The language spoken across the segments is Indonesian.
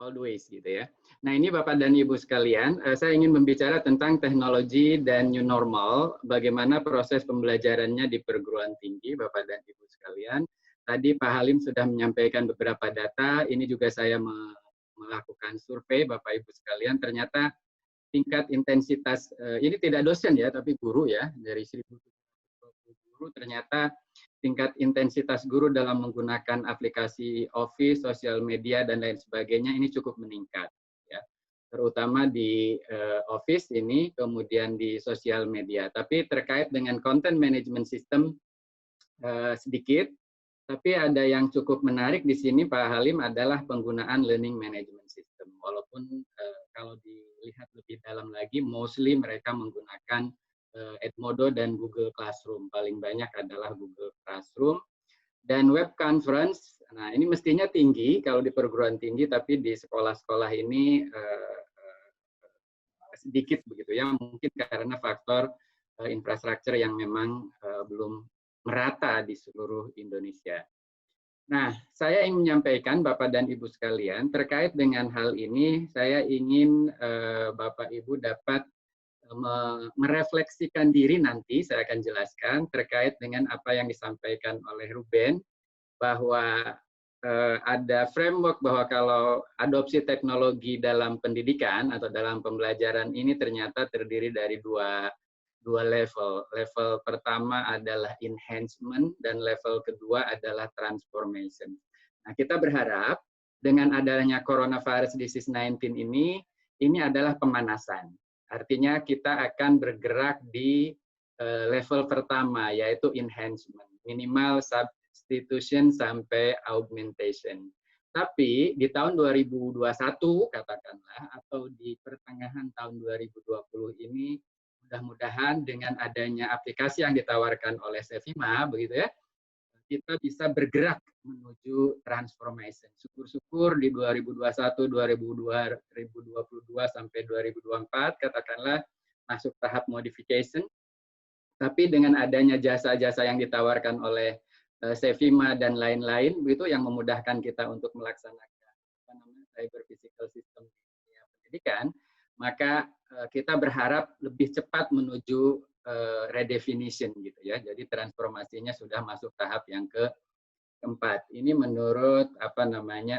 always gitu ya. Nah ini Bapak dan Ibu sekalian, saya ingin membicara tentang teknologi dan new normal, bagaimana proses pembelajarannya di perguruan tinggi Bapak dan Ibu sekalian. Tadi Pak Halim sudah menyampaikan beberapa data, ini juga saya melakukan survei Bapak Ibu sekalian, ternyata tingkat intensitas, ini tidak dosen ya, tapi guru ya, dari 1.720 guru, ternyata tingkat intensitas guru dalam menggunakan aplikasi Office, sosial media, dan lain sebagainya ini cukup meningkat. Ya. Terutama di Office ini, kemudian di sosial media. Tapi terkait dengan content management system sedikit, tapi ada yang cukup menarik di sini Pak Halim adalah penggunaan learning management system. Walaupun kalau dilihat lebih dalam lagi, mostly mereka menggunakan Edmodo dan Google Classroom. Paling banyak adalah Google Classroom. Dan web conference, nah ini mestinya tinggi kalau di perguruan tinggi, tapi di sekolah-sekolah ini sedikit begitu ya. Mungkin karena faktor infrastruktur yang memang belum merata di seluruh Indonesia. Nah, saya ingin menyampaikan Bapak dan Ibu sekalian, terkait dengan hal ini, saya ingin Bapak Ibu dapat merefleksikan diri nanti, saya akan jelaskan terkait dengan apa yang disampaikan oleh Ruben, bahwa ada framework bahwa kalau adopsi teknologi dalam pendidikan atau dalam pembelajaran ini ternyata terdiri dari dua level. Level pertama adalah enhancement dan level kedua adalah transformation. Nah, kita berharap dengan adanya coronavirus disease 19 ini adalah pemanasan. Artinya kita akan bergerak di level pertama, yaitu enhancement, minimal substitution sampai augmentation. Tapi di tahun 2021 katakanlah, atau di pertengahan tahun 2020 ini, mudah-mudahan dengan adanya aplikasi yang ditawarkan oleh Sevima, begitu ya, kita bisa bergerak menuju transformation. Syukur-syukur di 2021, 2022 sampai 2024 katakanlah masuk tahap modification. Tapi dengan adanya jasa-jasa yang ditawarkan oleh Sevima dan lain-lain, begitu yang memudahkan kita untuk melaksanakan cyber physical system di pendidikan, maka kita berharap lebih cepat menuju redefinition gitu ya. Jadi transformasinya sudah masuk tahap yang keempat. Ini menurut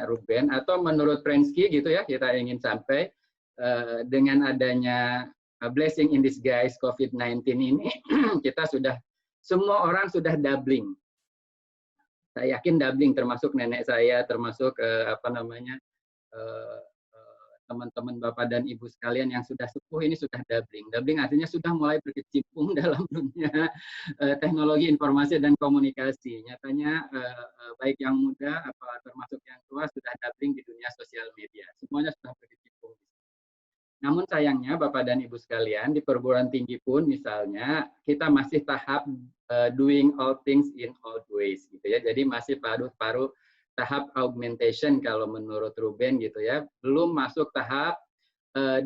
Ruben atau menurut Prensky gitu ya, kita ingin sampai dengan adanya blessing in disguise COVID-19 ini kita sudah, semua orang sudah doubling. Saya yakin doubling, termasuk nenek saya, termasuk teman-teman Bapak dan Ibu sekalian yang sudah sepuh ini sudah doubling. Doubling artinya sudah mulai berkecimpung dalam dunia teknologi informasi dan komunikasi. Nyatanya baik yang muda termasuk yang tua sudah doubling di dunia sosial media. Semuanya sudah berkecimpung. Namun sayangnya Bapak dan Ibu sekalian, di perguruan tinggi pun misalnya kita masih tahap doing all things in all ways gitu ya. Jadi masih paruh-paruh tahap augmentation kalau menurut Ruben gitu ya, belum masuk tahap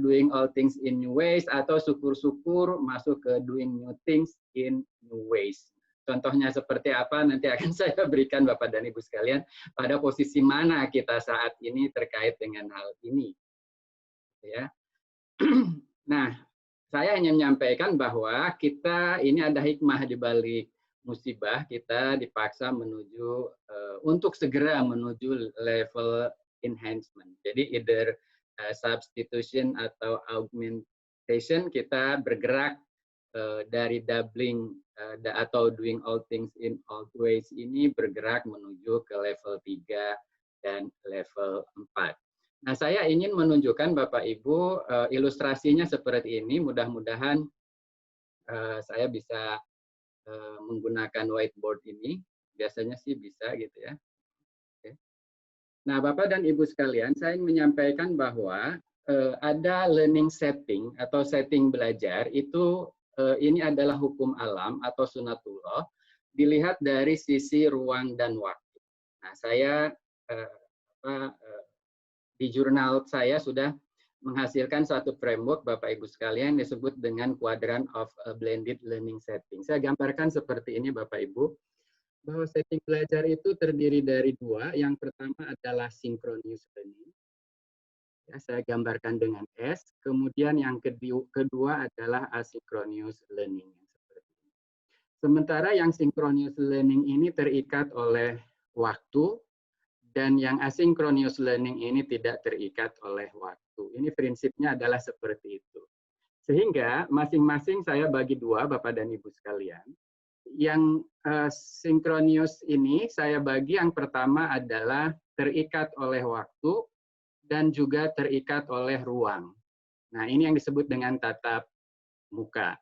doing all things in new ways, atau syukur-syukur masuk ke doing new things in new ways. Contohnya seperti apa nanti akan saya berikan Bapak dan Ibu sekalian, pada posisi mana kita saat ini terkait dengan hal ini. Ya. Nah, saya hanya menyampaikan bahwa kita ini ada hikmah di balik musibah, kita dipaksa menuju untuk segera menuju level enhancement. Jadi either substitution atau augmentation, kita bergerak dari doubling atau doing all things in all ways ini bergerak menuju ke level 3 dan level 4. Nah, saya ingin menunjukkan Bapak Ibu ilustrasinya seperti ini. Mudah-mudahan saya bisa menggunakan whiteboard ini. Biasanya sih bisa gitu ya. Oke. Nah, Bapak dan Ibu sekalian, saya ingin menyampaikan bahwa ada learning setting atau setting belajar itu ini adalah hukum alam atau sunatullah dilihat dari sisi ruang dan waktu. Nah, saya di jurnal saya sudah menghasilkan satu framework Bapak Ibu sekalian disebut dengan Quadrant of Blended Learning Setting. Saya gambarkan seperti ini Bapak Ibu, bahwa setting belajar itu terdiri dari dua. Yang pertama adalah synchronous learning. Ya, saya gambarkan dengan S. Kemudian yang kedua adalah asynchronous learning. Sementara yang synchronous learning ini terikat oleh waktu, dan yang asynchronous learning ini tidak terikat oleh waktu. Ini prinsipnya adalah seperti itu. Sehingga masing-masing saya bagi dua, Bapak dan Ibu sekalian. Yang synchronous ini saya bagi yang pertama adalah terikat oleh waktu dan juga terikat oleh ruang. Nah, ini yang disebut dengan tatap muka.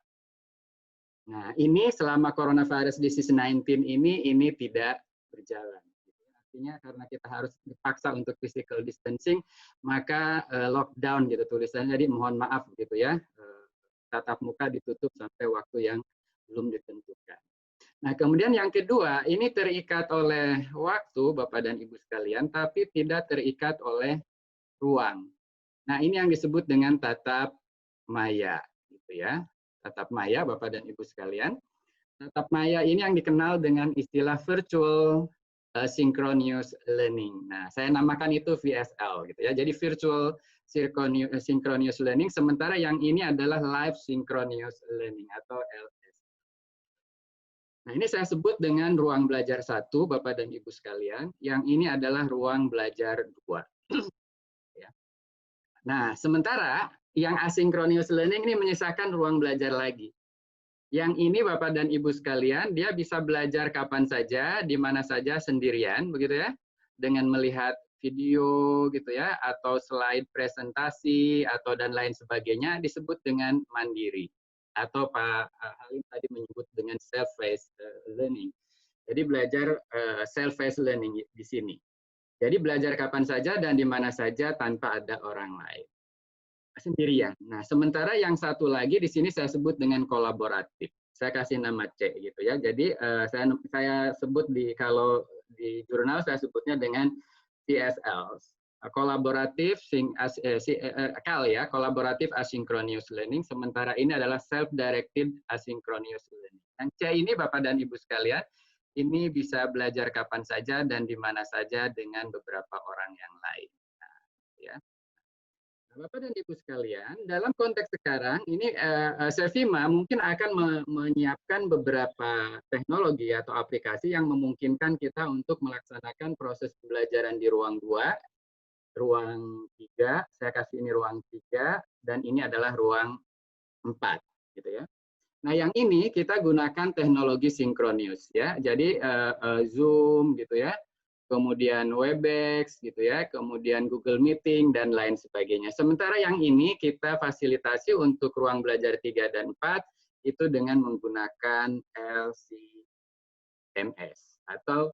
Nah, ini selama coronavirus disease 19 ini tidak berjalan. Artinya karena kita harus dipaksa untuk physical distancing, maka lockdown gitu tulisannya. Jadi mohon maaf gitu ya, tatap muka ditutup sampai waktu yang belum ditentukan. Nah, kemudian yang kedua, ini terikat oleh waktu, Bapak dan Ibu sekalian, tapi tidak terikat oleh ruang. Nah, ini yang disebut dengan tatap maya, gitu ya. Tatap maya, Bapak dan Ibu sekalian. Tatap maya ini yang dikenal dengan istilah virtual synchronous learning. Nah, saya namakan itu VSL, gitu ya. Jadi virtual synchronous learning, sementara yang ini adalah live synchronous learning atau LS. Nah, ini saya sebut dengan ruang belajar 1, Bapak dan Ibu sekalian. Yang ini adalah ruang belajar 2. Ya. Nah, sementara yang asynchronous learning ini menyisakan ruang belajar lagi. Yang ini Bapak dan Ibu sekalian, dia bisa belajar kapan saja, di mana saja sendirian, begitu ya, dengan melihat video gitu ya, atau slide presentasi atau dan lain sebagainya, disebut dengan mandiri. Atau Pak Halim tadi menyebut dengan self-paced learning. Jadi belajar self-paced learning di sini. Jadi belajar kapan saja dan di mana saja tanpa ada orang lain. Sendirian. Nah, sementara yang satu lagi di sini saya sebut dengan kolaboratif. Saya kasih nama C gitu ya. Jadi saya sebut kalau di jurnal saya sebutnya dengan CSL. Kolaboratif kolaboratif asynchronous learning, sementara ini adalah self directed asynchronous learning. Yang C ini Bapak dan Ibu sekalian, ini bisa belajar kapan saja dan di mana saja dengan beberapa orang yang lain. Nah, ya. Bapak dan Ibu sekalian, dalam konteks sekarang ini Sevima mungkin akan menyiapkan beberapa teknologi atau aplikasi yang memungkinkan kita untuk melaksanakan proses pembelajaran di ruang 2, ruang 3, saya kasih ini ruang 3, dan ini adalah ruang 4, gitu ya. Nah, yang ini kita gunakan teknologi sinkronus ya. Jadi Zoom gitu ya. Kemudian Webex gitu ya, kemudian Google Meeting dan lain sebagainya. Sementara yang ini kita fasilitasi untuk ruang belajar 3 dan 4 itu dengan menggunakan LCMS atau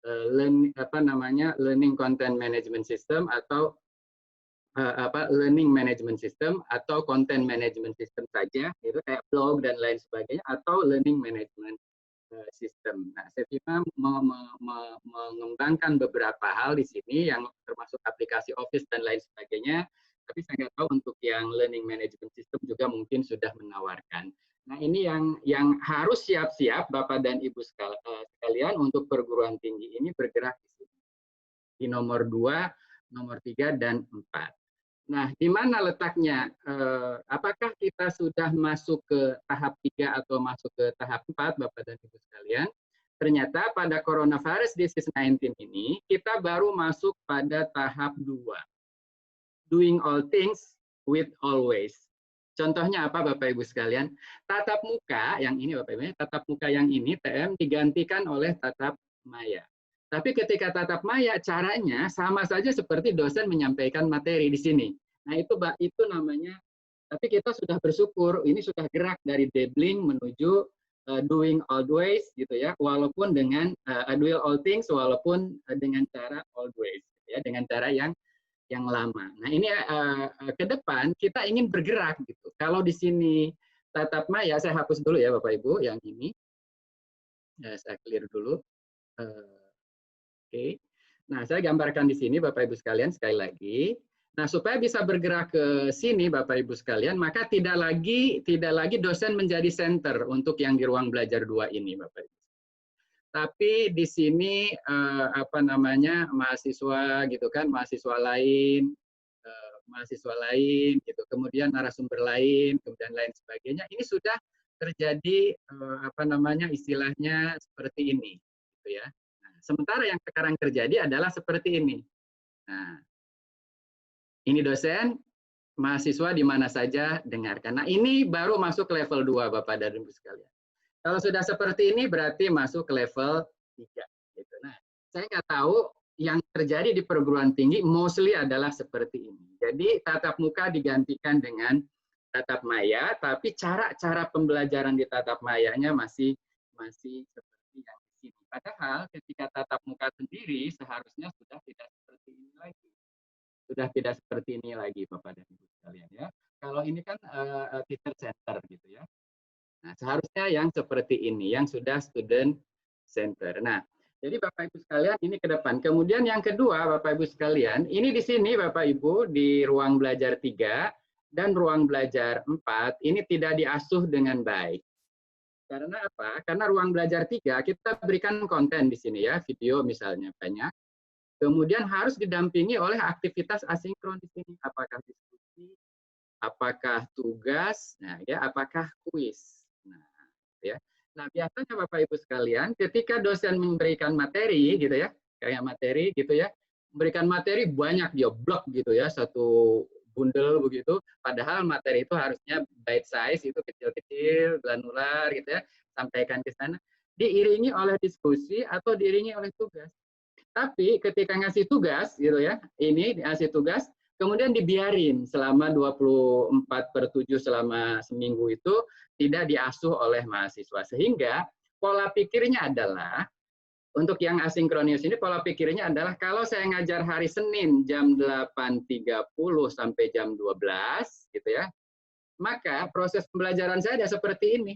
Learning Content Management System atau Learning Management System atau Content Management System saja, itu kayak blog dan lain sebagainya, atau Learning Management System. Nah, Sevima mengembangkan beberapa hal di sini yang termasuk aplikasi Office dan lain sebagainya, tapi saya nggak tahu untuk yang Learning Management System juga mungkin sudah menawarkan. Nah, ini yang harus siap-siap Bapak dan Ibu sekalian untuk perguruan tinggi ini bergerak di sini. Di nomor 2, nomor 3, dan 4. Nah, di mana letaknya? Apakah kita sudah masuk ke tahap 3 atau masuk ke tahap 4, Bapak dan Ibu sekalian? Ternyata pada coronavirus disease 19 ini, kita baru masuk pada tahap 2. Doing all things with always. Contohnya apa, Bapak Ibu sekalian? Tatap muka, yang ini Bapak Ibu, tatap muka yang ini, TM, digantikan oleh tatap maya. Tapi ketika tatap maya, caranya sama saja seperti dosen menyampaikan materi di sini. Nah, itu namanya, tapi kita sudah bersyukur, ini sudah gerak dari dabbling menuju doing always, gitu ya, walaupun dengan doing all things, walaupun dengan cara always, gitu ya, dengan cara yang lama. Nah, ini ke depan kita ingin bergerak, gitu. Kalau di sini tatap maya, saya hapus dulu ya, Bapak Ibu, yang ini. Saya clear dulu. Oke. Nah, saya gambarkan di sini Bapak Ibu sekalian sekali lagi. Nah, supaya bisa bergerak ke sini Bapak Ibu sekalian, maka tidak lagi dosen menjadi center untuk yang di ruang belajar 2 ini Bapak Ibu. Tapi di sini mahasiswa gitu kan, mahasiswa lain mahasiswa lain, gitu. Kemudian narasumber lain, kemudian lain sebagainya. Ini sudah terjadi apa namanya istilahnya seperti ini, gitu ya. Nah, sementara yang sekarang terjadi adalah seperti ini. Nah, ini dosen, mahasiswa di mana saja dengarkan. Nah, ini baru masuk level 2, Bapak dan Ibu sekalian. Kalau sudah seperti ini berarti masuk ke level 3. Gitu. Nah, saya nggak tahu yang terjadi di perguruan tinggi mostly adalah seperti ini. Jadi tatap muka digantikan dengan tatap maya, tapi cara-cara pembelajaran di tatap mayanya masih seperti yang di sini. Padahal ketika tatap muka sendiri seharusnya sudah tidak seperti ini lagi. Sudah tidak seperti ini lagi, Bapak dan Ibu sekalian ya. Kalau ini kan teacher center gitu ya. Nah, seharusnya yang seperti ini, yang sudah student center. Nah, jadi Bapak Ibu sekalian ini ke depan. Kemudian yang kedua, Bapak Ibu sekalian, ini di sini Bapak Ibu di ruang belajar 3 dan ruang belajar 4 ini tidak diasuh dengan baik. Karena apa? Karena ruang belajar 3 kita berikan konten di sini ya, video misalnya banyak. Kemudian harus didampingi oleh aktivitas asinkron di sini, apakah diskusi, apakah tugas, nah ya, apakah kuis. Nah, ya. Nah, biasanya Bapak Ibu sekalian, ketika dosen memberikan materi gitu ya, kayak materi gitu ya, memberikan materi banyak dia blok gitu ya, satu bundel begitu, padahal materi itu harusnya bite size, itu kecil-kecil, granular gitu ya, sampaikan ke sana, diiringi oleh diskusi atau diiringi oleh tugas. Tapi ketika ngasih tugas gitu ya, ini ngasih tugas, kemudian dibiarin selama 24/7 selama seminggu itu tidak diasuh oleh mahasiswa. Sehingga pola pikirnya adalah, untuk yang asinkronis ini pola pikirnya adalah kalau saya ngajar hari Senin jam 8.30 sampai jam 12 gitu ya, maka proses pembelajaran saya ada seperti ini.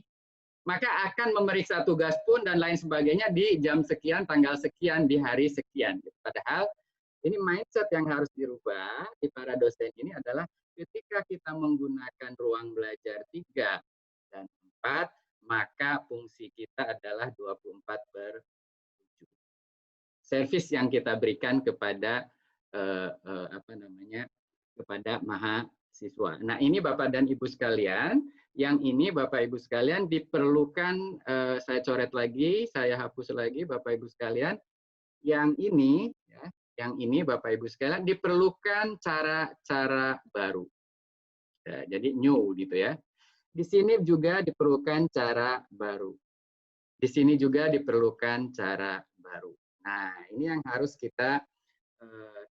Maka akan memeriksa tugas pun dan lain sebagainya di jam sekian, tanggal sekian, di hari sekian. Padahal ini mindset yang harus dirubah di para dosen ini adalah ketika kita menggunakan ruang belajar 3 dan 4, maka fungsi kita adalah 24/7. Servis yang kita berikan kepada kepada mahasiswa. Nah, ini Bapak dan Ibu sekalian, yang ini Bapak Ibu sekalian diperlukan, saya coret lagi, saya hapus lagi Bapak Ibu sekalian, yang ini ya, yang ini Bapak Ibu sekalian diperlukan cara-cara baru. Ya, jadi new gitu ya. Di sini juga diperlukan cara baru. Di sini juga diperlukan cara baru. Nah, ini yang harus kita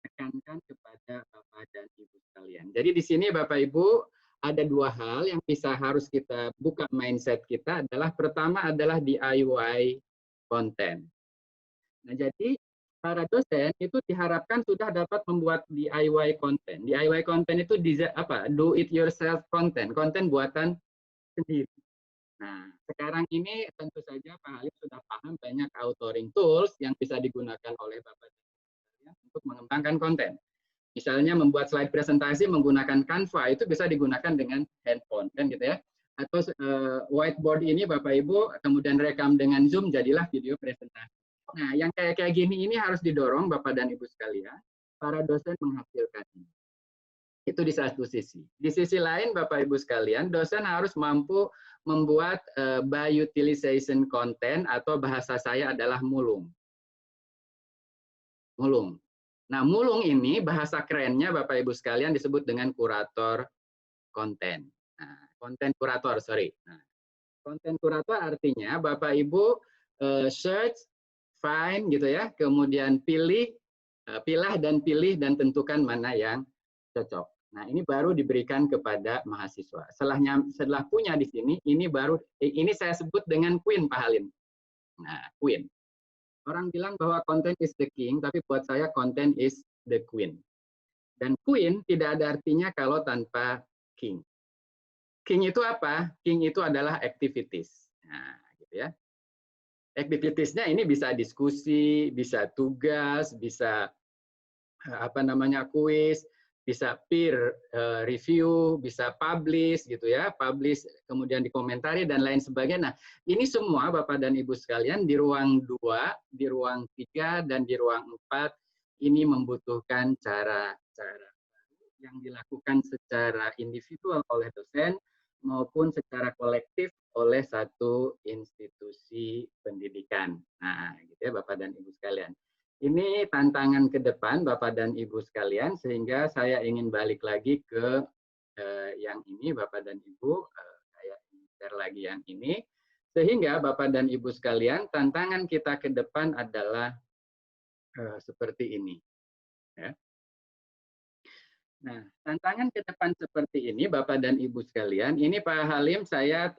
tekankan kepada Bapak dan Ibu sekalian. Jadi di sini Bapak Ibu ada dua hal yang harus kita buka mindset kita, adalah pertama adalah DIY konten. Nah, jadi para dosen itu diharapkan sudah dapat membuat DIY konten. DIY konten itu do it yourself konten, konten buatan sendiri. Nah, sekarang ini tentu saja Pak Halim sudah paham banyak authoring tools yang bisa digunakan oleh Bapak untuk mengembangkan konten. Misalnya membuat slide presentasi menggunakan Canva, itu bisa digunakan dengan handphone, kan gitu ya. Atau whiteboard ini Bapak Ibu kemudian rekam dengan Zoom, jadilah video presentasi. Nah, yang kayak gini ini harus didorong Bapak dan Ibu sekalian, para dosen menghasilkan ini. Itu di satu sisi. Di sisi lain Bapak Ibu sekalian, dosen harus mampu membuat by utilization content, atau bahasa saya adalah mulung. Mulung. Nah, mulung ini bahasa kerennya Bapak Ibu sekalian disebut dengan kurator konten. Nah, konten kurator, sorry. Nah, konten kurator artinya Bapak Ibu search, find gitu ya, kemudian pilah dan pilih dan tentukan mana yang cocok. Nah, ini baru diberikan kepada mahasiswa. Setelah punya di sini, ini saya sebut dengan queen Pak Halim. Nah, queen. Orang bilang bahwa content is the king, tapi buat saya content is the queen. Dan queen tidak ada artinya kalau tanpa king. King itu apa? King itu adalah activities. Nah, gitu ya. Activitiesnya ini bisa diskusi, bisa tugas, bisa kuis, bisa peer review, bisa publish gitu ya, publish kemudian dikomentari dan lain sebagainya. Nah, ini semua Bapak dan Ibu sekalian di ruang 2, di ruang 3 dan di ruang 4 ini membutuhkan cara-cara yang dilakukan secara individual oleh dosen maupun secara kolektif oleh satu institusi pendidikan. Nah, gitu ya Bapak dan Ibu sekalian. Ini tantangan ke depan Bapak dan Ibu sekalian, sehingga saya ingin balik lagi ke yang ini Bapak dan Ibu, saya share lagi yang ini, sehingga Bapak dan Ibu sekalian, tantangan kita ke depan adalah seperti ini. Ya. Nah, tantangan ke depan seperti ini, Bapak dan Ibu sekalian, ini Pak Halim, saya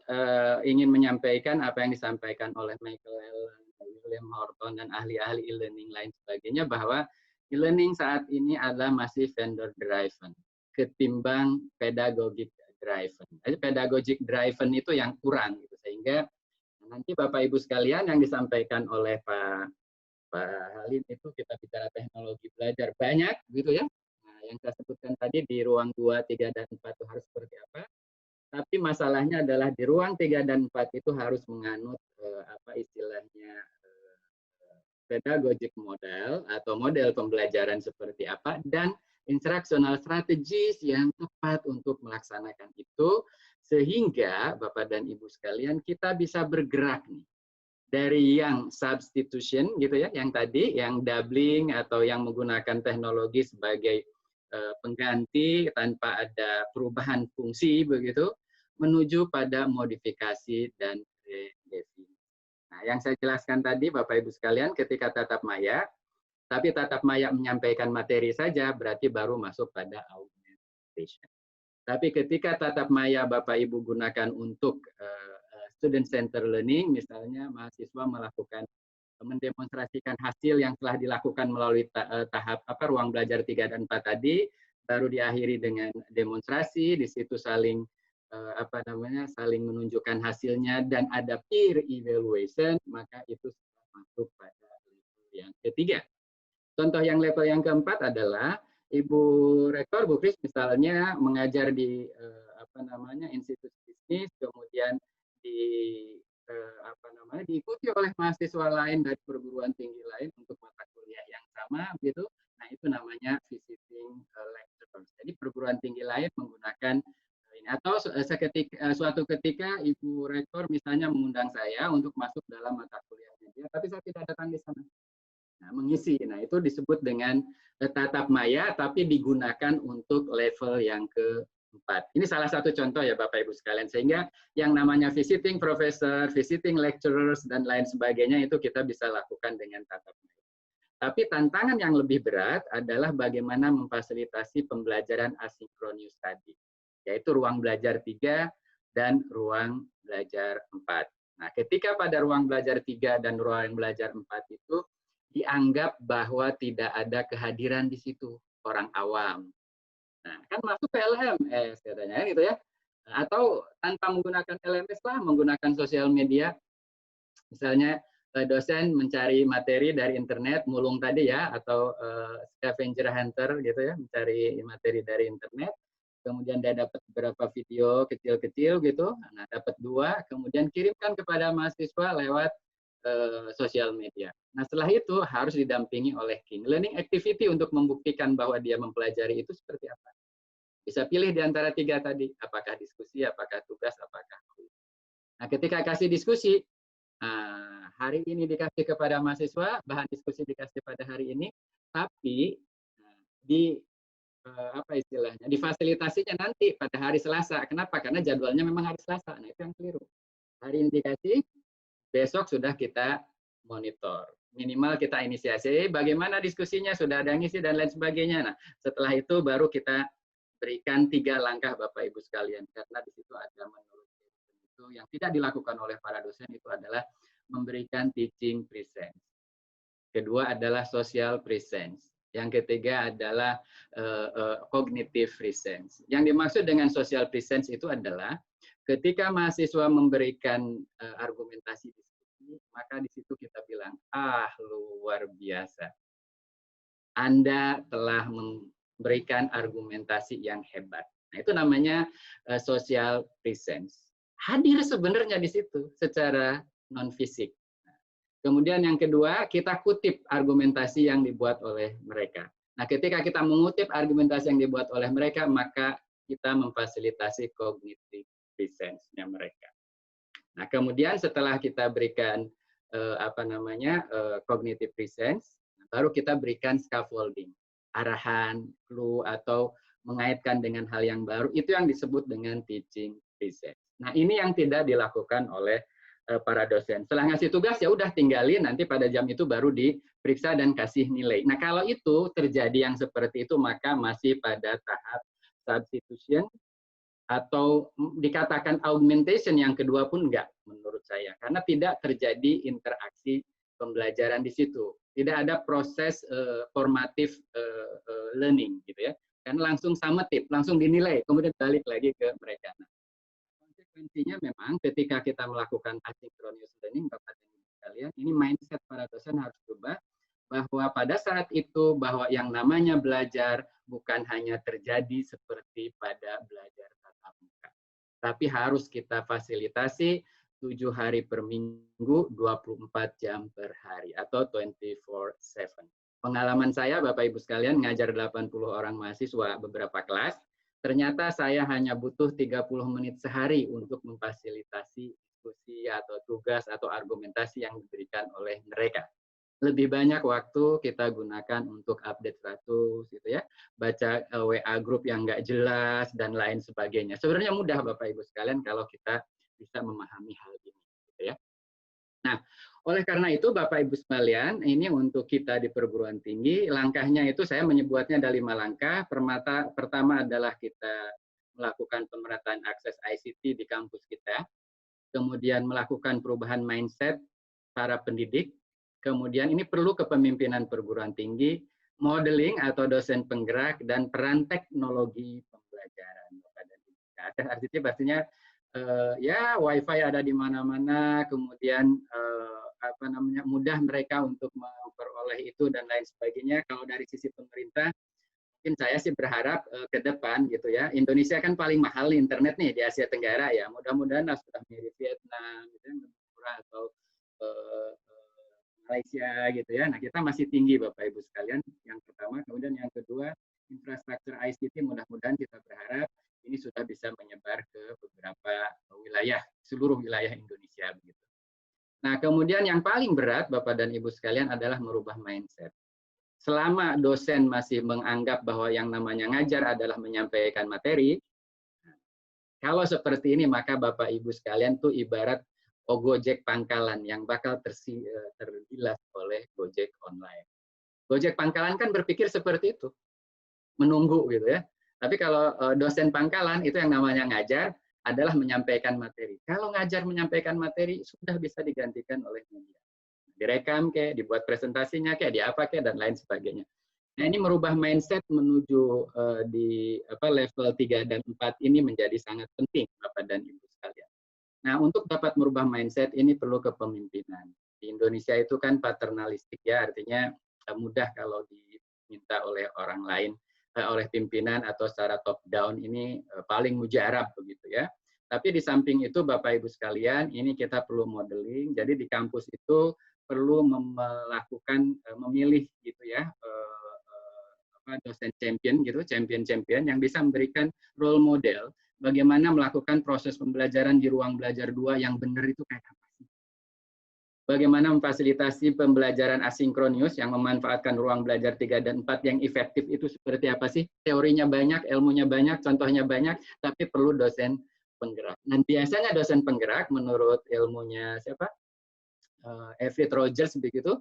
ingin menyampaikan apa yang disampaikan oleh Michael Allen, William Horton, dan ahli-ahli e-learning lain sebagainya, bahwa e-learning saat ini adalah masih vendor driven, ketimbang pedagogic driven. Jadi pedagogic driven itu yang kurang, gitu. Sehingga nanti Bapak Ibu sekalian yang disampaikan oleh Pak Halim itu kita bicara teknologi belajar banyak, gitu ya. Nah, yang saya sebutkan tadi di ruang 2, 3, dan 4 itu harus seperti apa. Tapi masalahnya adalah di ruang 3 dan 4 itu harus menganut apa istilahnya pedagogic model atau model pembelajaran seperti apa dan instructional strategies yang tepat untuk melaksanakan itu, sehingga Bapak dan Ibu sekalian kita bisa bergerak nih dari yang substitution gitu ya, yang tadi, yang doubling atau yang menggunakan teknologi sebagai pengganti tanpa ada perubahan fungsi begitu, menuju pada modifikasi dan redefinisi. Nah, yang saya jelaskan tadi Bapak Ibu sekalian, ketika tatap maya, tapi tatap maya menyampaikan materi saja, berarti baru masuk pada augmentation. Tapi ketika tatap maya Bapak Ibu gunakan untuk student center learning, misalnya mahasiswa melakukan mendemonstrasikan hasil yang telah dilakukan melalui tahap ruang belajar 3 dan 4 tadi, baru diakhiri dengan demonstrasi, di situ saling saling menunjukkan hasilnya dan ada peer evaluation, maka itu sudah masuk pada level yang ketiga. Contoh yang level yang keempat adalah Ibu Rektor, Bu Kris misalnya mengajar di institusi bisnis, kemudian diikuti oleh mahasiswa lain dari perguruan tinggi lain untuk mata kuliah yang sama, gitu. Nah, itu namanya visiting lecturers. Jadi perguruan tinggi lain menggunakan ini, atau suatu ketika Ibu Rektor misalnya mengundang saya untuk masuk dalam mata kuliahnya dia, tapi saya tidak datang di sana. Nah, mengisi. Nah, itu disebut dengan tatap maya, tapi digunakan untuk level yang keempat. Ini salah satu contoh ya Bapak Ibu sekalian. Sehingga yang namanya visiting professor, visiting lecturers, dan lain sebagainya itu kita bisa lakukan dengan tatap maya. Tapi tantangan yang lebih berat adalah bagaimana memfasilitasi pembelajaran asinkronus tadi, yaitu ruang belajar 3 dan ruang belajar 4. Nah, ketika pada ruang belajar 3 dan ruang belajar 4 itu dianggap bahwa tidak ada kehadiran di situ orang awam. Nah, kan masuk ke LMS katanya gitu ya. Atau tanpa menggunakan LMS lah, menggunakan sosial media. Misalnya dosen mencari materi dari internet, mulung tadi ya, atau scavenger hunter gitu ya, mencari materi dari internet. Kemudian dia dapat beberapa video kecil-kecil gitu, nah dapat 2, kemudian kirimkan kepada mahasiswa lewat sosial media. Nah, setelah itu harus didampingi oleh King Learning Activity untuk membuktikan bahwa dia mempelajari itu seperti apa. Bisa pilih di antara 3 tadi, apakah diskusi, apakah tugas, apakah kuis. Nah, ketika kasih diskusi, hari ini dikasih kepada mahasiswa, bahan diskusi dikasih pada hari ini, tapi di difasilitasinya nanti pada hari Selasa. Kenapa? Karena jadwalnya memang hari Selasa. Nah, itu yang keliru. Hari ini dikasih, besok sudah kita monitor. Minimal kita inisiasi, bagaimana diskusinya, sudah ada ngisi dan lain sebagainya. Nah, setelah itu baru kita berikan 3 langkah Bapak Ibu sekalian. Karena di situ ada menurut itu yang tidak dilakukan oleh para dosen itu adalah memberikan teaching presence. Kedua adalah social presence. Yang ketiga adalah cognitive presence. Yang dimaksud dengan social presence itu adalah ketika mahasiswa memberikan argumentasi diskusi, maka di situ kita bilang, luar biasa. Anda telah memberikan argumentasi yang hebat. Nah, itu namanya social presence. Hadir sebenarnya di situ secara non-fisik. Kemudian yang kedua, kita kutip argumentasi yang dibuat oleh mereka. Nah, ketika kita mengutip argumentasi yang dibuat oleh mereka, maka kita memfasilitasi cognitive presence-nya mereka. Nah, kemudian setelah kita berikan cognitive presence, baru kita berikan scaffolding, arahan, clue, atau mengaitkan dengan hal yang baru, itu yang disebut dengan teaching presence. Nah, ini yang tidak dilakukan oleh para dosen. Setelah ngasih tugas, ya udah tinggalin, nanti pada jam itu baru diperiksa dan kasih nilai. Nah, kalau itu terjadi yang seperti itu, maka masih pada tahap substitution, atau dikatakan augmentation yang kedua pun enggak menurut saya, karena tidak terjadi interaksi pembelajaran di situ, tidak ada proses formative learning gitu ya, kan langsung summative, langsung dinilai kemudian balik lagi ke mereka. Nah, konsekuensinya memang ketika kita melakukan asynchronous learning, Bapak dan Ibu sekalian, ini mindset para dosen harus berubah, bahwa pada saat itu bahwa yang namanya belajar bukan hanya terjadi seperti pada belajar tatap muka, tapi harus kita fasilitasi 7 hari per minggu, 24 jam per hari, atau 24/7. Pengalaman saya, Bapak Ibu sekalian, ngajar 80 orang mahasiswa beberapa kelas, ternyata saya hanya butuh 30 menit sehari untuk memfasilitasi diskusi atau tugas atau argumentasi yang diberikan oleh mereka. Lebih banyak waktu kita gunakan untuk update status, gitu ya, baca WA grup yang nggak jelas, dan lain sebagainya. Sebenarnya mudah, Bapak Ibu sekalian, kalau kita bisa memahami hal ini. Gitu ya. Nah, oleh karena itu, Bapak Ibu sekalian, ini untuk kita di perguruan tinggi, langkahnya itu saya menyebutnya ada 5 langkah. Pertama adalah kita melakukan pemerataan akses ICT di kampus kita, kemudian melakukan perubahan mindset para pendidik, kemudian ini perlu kepemimpinan perguruan tinggi, modeling atau dosen penggerak, dan peran teknologi pembelajaran. Artinya pastinya ya WiFi ada di mana-mana, kemudian mudah mereka untuk memperoleh itu dan lain sebagainya. Kalau dari sisi pemerintah, mungkin saya sih berharap ke depan gitu ya, Indonesia kan paling mahal internet nih di Asia Tenggara ya, mudah-mudahan sudah mirip Vietnam gitu ya, murah, atau Malaysia gitu ya. Nah, kita masih tinggi Bapak Ibu sekalian, yang pertama. Kemudian yang kedua, infrastruktur ICT mudah-mudahan kita berharap ini sudah bisa menyebar ke beberapa wilayah, seluruh wilayah Indonesia begitu. Nah, kemudian yang paling berat Bapak dan Ibu sekalian adalah merubah mindset. Selama dosen masih menganggap bahwa yang namanya ngajar adalah menyampaikan materi, kalau seperti ini maka Bapak Ibu sekalian tuh ibarat Gojek pangkalan yang bakal tergilas oleh Gojek online. Gojek pangkalan kan berpikir seperti itu, menunggu gitu ya. Tapi kalau dosen pangkalan itu yang namanya ngajar adalah menyampaikan materi. Kalau ngajar menyampaikan materi sudah bisa digantikan oleh media. Direkam kayak, dibuat presentasinya kayak, diapa kayak, dan lain sebagainya. Nah, ini merubah mindset menuju di level 3 dan 4 ini menjadi sangat penting Bapak dan Ibu sekalian. Nah, untuk dapat merubah mindset ini perlu kepemimpinan. Di Indonesia itu kan paternalistik ya, artinya mudah kalau diminta oleh orang lain, oleh pimpinan atau secara top down, ini paling mujarab begitu ya. Tapi di samping itu Bapak Ibu sekalian, ini kita perlu modeling. Jadi di kampus itu perlu melakukan memilih gitu ya, dosen champion gitu, champion yang bisa memberikan role model bagaimana melakukan proses pembelajaran di ruang belajar 2 yang benar itu kayak apa sih? Bagaimana memfasilitasi pembelajaran asinkronus yang memanfaatkan ruang belajar 3 dan 4 yang efektif itu seperti apa sih? Teorinya banyak, ilmunya banyak, contohnya banyak, tapi perlu dosen penggerak. Dan biasanya dosen penggerak menurut ilmunya siapa? Everett Rogers begitu,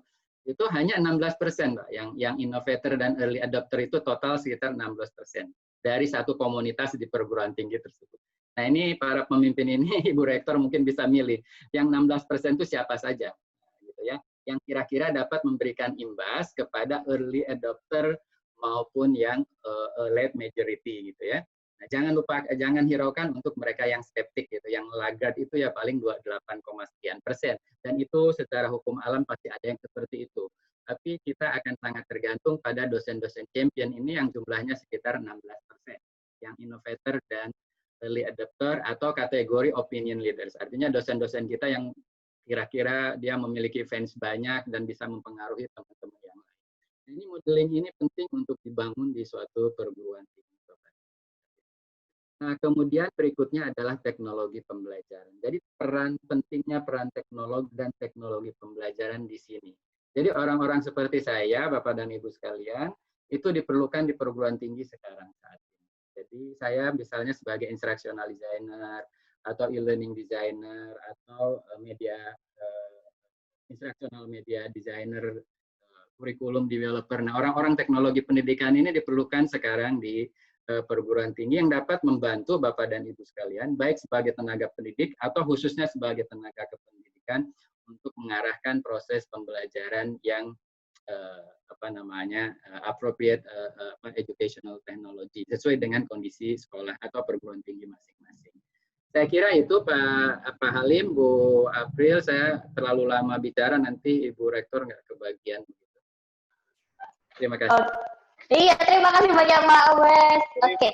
itu hanya 16%, Pak. Yang innovator dan early adopter itu total sekitar 16% dari satu komunitas di perguruan tinggi tersebut. Nah, ini para pemimpin ini, Ibu Rektor mungkin bisa milih yang 16% itu siapa saja, gitu ya, yang kira-kira dapat memberikan imbas kepada early adopter maupun yang late majority gitu ya. Nah, jangan hiraukan untuk mereka yang skeptik gitu, yang laggard itu ya paling 28, sekian %. Dan itu secara hukum alam pasti ada yang seperti itu. Tapi kita akan sangat tergantung pada dosen-dosen champion ini yang jumlahnya sekitar 16%. Yang innovator dan early adopter atau kategori opinion leaders. Artinya dosen-dosen kita yang kira-kira dia memiliki fans banyak dan bisa mempengaruhi teman-teman yang lain. Ini modeling ini penting untuk dibangun di suatu perguruan tinggi. Nah, kemudian berikutnya adalah teknologi pembelajaran. Jadi pentingnya peran teknologi dan teknologi pembelajaran di sini. Jadi orang-orang seperti saya, Bapak dan Ibu sekalian, itu diperlukan di perguruan tinggi sekarang saat ini. Jadi saya misalnya sebagai instructional designer atau e-learning designer atau instructional media designer, curriculum developer. Nah, orang-orang teknologi pendidikan ini diperlukan sekarang di perguruan tinggi yang dapat membantu Bapak dan Ibu sekalian, baik sebagai tenaga pendidik atau khususnya sebagai tenaga kependidikan untuk mengarahkan proses pembelajaran yang appropriate educational technology sesuai dengan kondisi sekolah atau perguruan tinggi masing-masing. Saya kira itu Pak Halim, Bu April, saya terlalu lama bicara, nanti Ibu Rektor nggak kebagian. Terima kasih. Iya, terima kasih banyak Pak Wes. Oke.